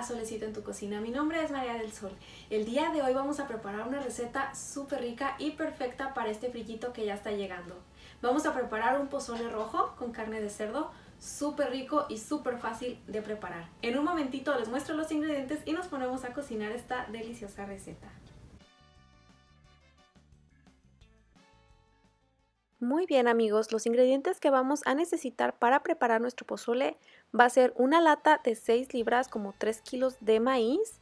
Solecito en tu cocina. Mi nombre es María del Sol. El día de hoy vamos a preparar una receta súper rica y perfecta para este frillito que ya está llegando. Vamos a preparar un pozole rojo con carne de cerdo, súper rico y súper fácil de preparar. En un momentito les muestro los ingredientes y nos ponemos a cocinar esta deliciosa receta. Muy bien amigos, los ingredientes que vamos a necesitar para preparar nuestro pozole va a ser una lata de 6 libras, como 3 kilos de maíz.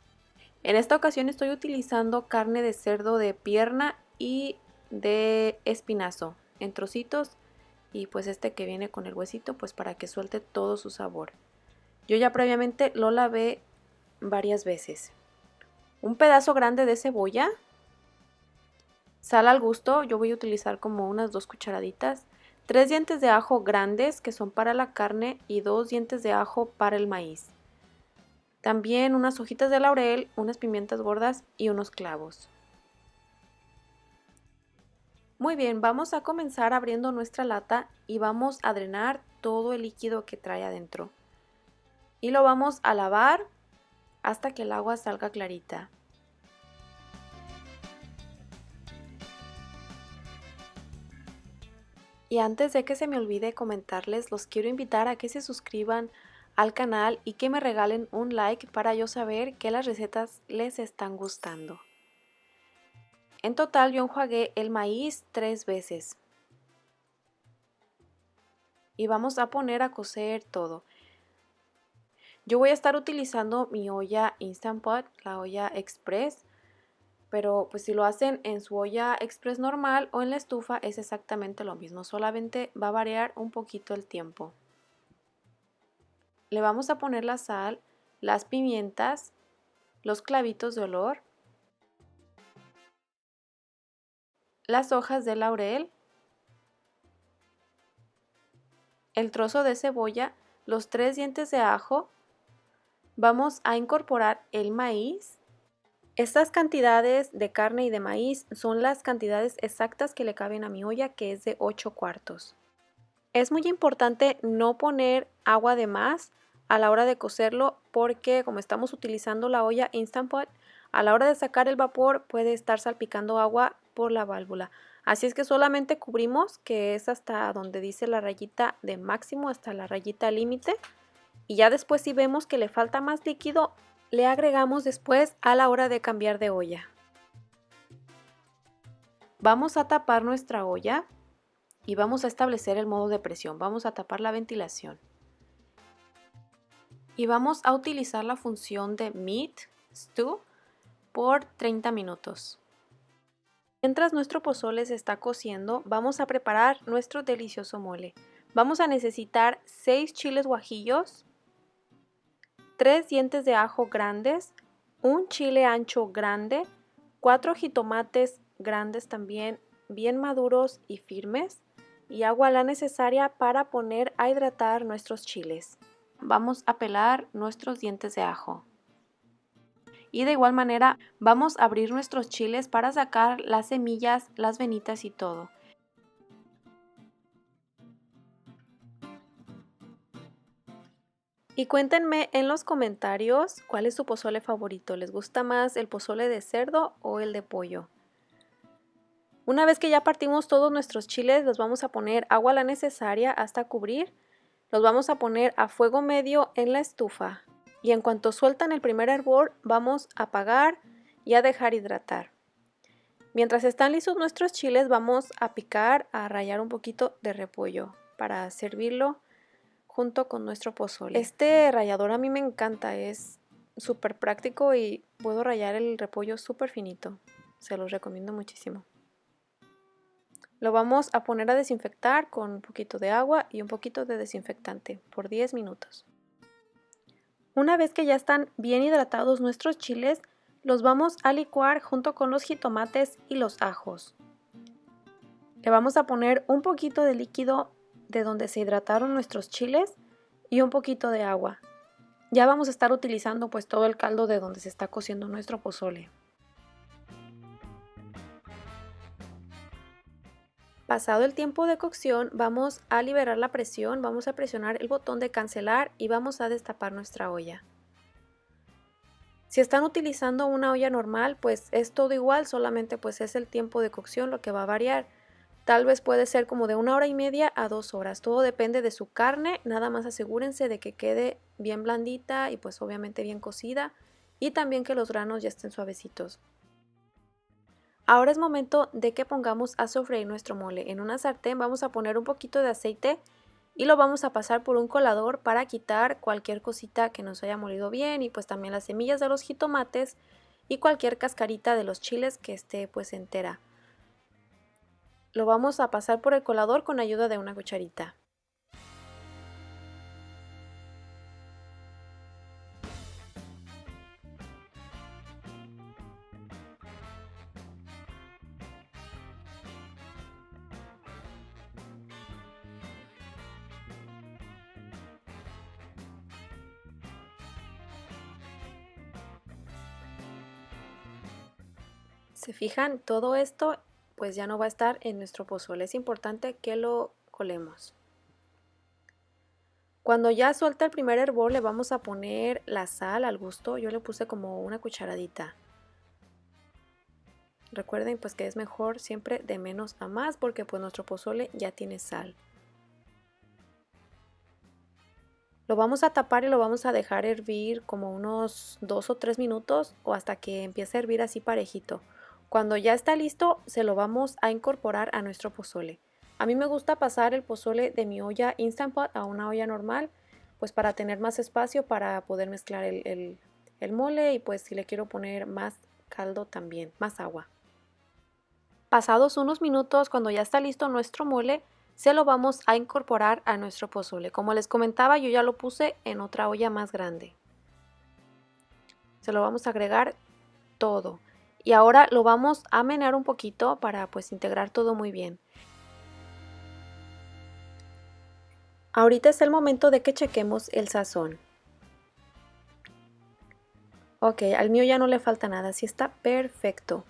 En esta ocasión estoy utilizando carne de cerdo de pierna y de espinazo en trocitos, y pues este que viene con el huesito, pues para que suelte todo su sabor. Yo ya previamente lo lavé varias veces. Un pedazo grande de cebolla. Sal al gusto, yo voy a utilizar como unas 2 cucharaditas. 3 dientes de ajo grandes que son para la carne y 2 dientes de ajo para el maíz. También unas hojitas de laurel, unas pimientas gordas y unos clavos. Muy bien, vamos a comenzar abriendo nuestra lata y vamos a drenar todo el líquido que trae adentro. Y lo vamos a lavar hasta que el agua salga clarita. Y antes de que se me olvide comentarles, los quiero invitar a que se suscriban al canal y que me regalen un like para yo saber que las recetas les están gustando. En total yo enjuagué el maíz 3 veces. Y vamos a poner a cocer todo. Yo voy a estar utilizando mi olla Instant Pot, la olla Express. Pero pues si lo hacen en su olla express normal o en la estufa es exactamente lo mismo, solamente va a variar un poquito el tiempo. Le vamos a poner la sal, las pimientas, los clavitos de olor, las hojas de laurel, el trozo de cebolla, los 3 dientes de ajo. Vamos a incorporar el maíz. Estas cantidades de carne y de maíz son las cantidades exactas que le caben a mi olla, que es de 8 cuartos. Es muy importante no poner agua de más a la hora de cocerlo, porque como estamos utilizando la olla Instant Pot, a la hora de sacar el vapor puede estar salpicando agua por la válvula. Así es que solamente cubrimos, que es hasta donde dice la rayita de máximo, hasta la rayita límite. Y ya después, si vemos que le falta más líquido, le agregamos después a la hora de cambiar de olla. Vamos a tapar nuestra olla y vamos a establecer el modo de presión. Vamos a tapar la ventilación. Y vamos a utilizar la función de Meat Stew por 30 minutos. Mientras nuestro pozole se está cociendo, vamos a preparar nuestro delicioso mole. Vamos a necesitar 6 chiles guajillos, 3 dientes de ajo grandes, un chile ancho grande, 4 jitomates grandes también, bien maduros y firmes, y agua la necesaria para poner a hidratar nuestros chiles. Vamos a pelar nuestros dientes de ajo. Y de igual manera vamos a abrir nuestros chiles para sacar las semillas, las venitas y todo. Y cuéntenme en los comentarios cuál es su pozole favorito. ¿Les gusta más el pozole de cerdo o el de pollo? Una vez que ya partimos todos nuestros chiles, los vamos a poner agua la necesaria hasta cubrir. Los vamos a poner a fuego medio en la estufa. Y en cuanto sueltan el primer hervor, vamos a apagar y a dejar hidratar. Mientras están listos nuestros chiles, vamos a picar, a rallar un poquito de repollo para servirlo junto con nuestro pozole. Este rallador a mí me encanta, es súper práctico y puedo rallar el repollo súper finito. Se los recomiendo muchísimo. Lo vamos a poner a desinfectar con un poquito de agua y un poquito de desinfectante por 10 minutos. Una vez que ya están bien hidratados nuestros chiles, los vamos a licuar junto con los jitomates y los ajos. Le vamos a poner un poquito de líquido de donde se hidrataron nuestros chiles y un poquito de agua. Ya vamos a estar utilizando pues todo el caldo de donde se está cociendo nuestro pozole. Pasado el tiempo de cocción, vamos a liberar la presión, vamos a presionar el botón de cancelar y vamos a destapar nuestra olla. Si están utilizando una olla normal, pues es todo igual, solamente pues es el tiempo de cocción lo que va a variar. Tal vez puede ser como de 1 hora y media a 2 horas, todo depende de su carne, nada más asegúrense de que quede bien blandita y pues obviamente bien cocida y también que los granos ya estén suavecitos. Ahora es momento de que pongamos a sofreír nuestro mole. En una sartén vamos a poner un poquito de aceite y lo vamos a pasar por un colador para quitar cualquier cosita que nos haya molido bien y pues también las semillas de los jitomates y cualquier cascarita de los chiles que esté pues entera. Lo vamos a pasar por el colador con ayuda de una cucharita. ¿Se fijan? Todo esto pues ya no va a estar en nuestro pozole. Es importante que lo colemos. Cuando ya suelta el primer hervor le vamos a poner la sal al gusto. Yo le puse como una cucharadita. Recuerden pues que es mejor siempre de menos a más porque pues nuestro pozole ya tiene sal. Lo vamos a tapar y lo vamos a dejar hervir como unos 2 o 3 minutos o hasta que empiece a hervir así parejito. Cuando ya está listo, se lo vamos a incorporar a nuestro pozole. A mí me gusta pasar el pozole de mi olla Instant Pot a una olla normal, pues para tener más espacio para poder mezclar el mole y pues si le quiero poner más caldo también, más agua. Pasados unos minutos, cuando ya está listo nuestro mole, se lo vamos a incorporar a nuestro pozole. Como les comentaba, yo ya lo puse en otra olla más grande. Se lo vamos a agregar todo. Y ahora lo vamos a menear un poquito para pues integrar todo muy bien. Ahorita es el momento de que chequemos el sazón. Ok, al mío ya no le falta nada, así está perfecto.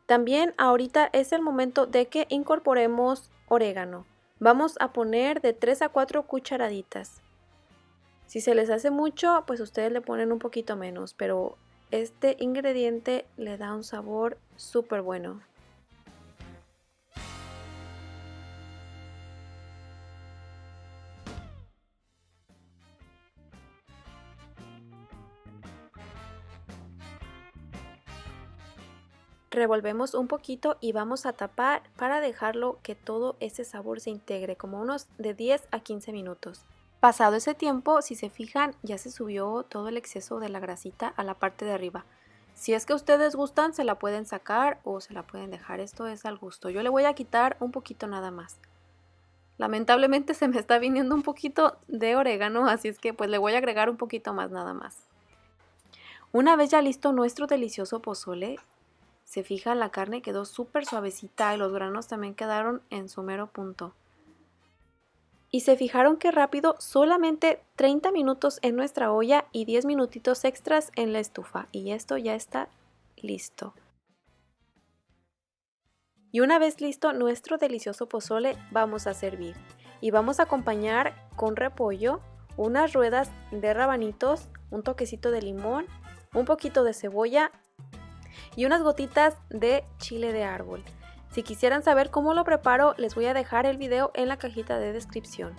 También ahorita es el momento de que incorporemos orégano. Vamos a poner de 3 a 4 cucharaditas. Si se les hace mucho, pues ustedes le ponen un poquito menos, pero este ingrediente le da un sabor súper bueno. Revolvemos un poquito y vamos a tapar para dejarlo que todo ese sabor se integre, como unos de 10 a 15 minutos. Pasado ese tiempo, si se fijan, ya se subió todo el exceso de la grasita a la parte de arriba. Si es que ustedes gustan, se la pueden sacar o se la pueden dejar, esto es al gusto. Yo le voy a quitar un poquito nada más. Lamentablemente se me está viniendo un poquito de orégano, así es que pues le voy a agregar un poquito más nada más. Una vez ya listo nuestro delicioso pozole, se fijan, la carne quedó súper suavecita y los granos también quedaron en su mero punto. Y se fijaron que rápido, solamente 30 minutos en nuestra olla y 10 minutitos extras en la estufa. Y esto ya está listo. Y una vez listo nuestro delicioso pozole, vamos a servir. Y vamos a acompañar con repollo, unas ruedas de rabanitos, un toquecito de limón, un poquito de cebolla y unas gotitas de chile de árbol. Si quisieran saber cómo lo preparo, les voy a dejar el video en la cajita de descripción.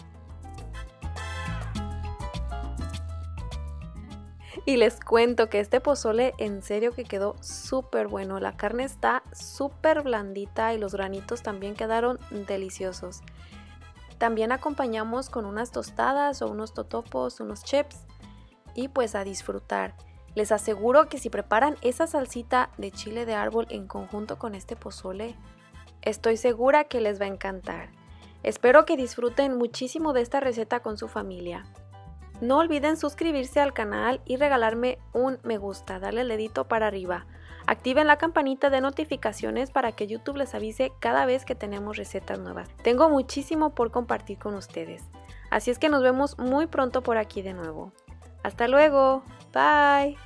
Y les cuento que este pozole en serio que quedó súper bueno. La carne está súper blandita y los granitos también quedaron deliciosos. También acompañamos con unas tostadas o unos totopos, unos chips y pues a disfrutar. Les aseguro que si preparan esa salsita de chile de árbol en conjunto con este pozole, estoy segura que les va a encantar. Espero que disfruten muchísimo de esta receta con su familia. No olviden suscribirse al canal y regalarme un me gusta, darle el dedito para arriba. Activen la campanita de notificaciones para que YouTube les avise cada vez que tenemos recetas nuevas. Tengo muchísimo por compartir con ustedes. Así es que nos vemos muy pronto por aquí de nuevo. Hasta luego. Bye.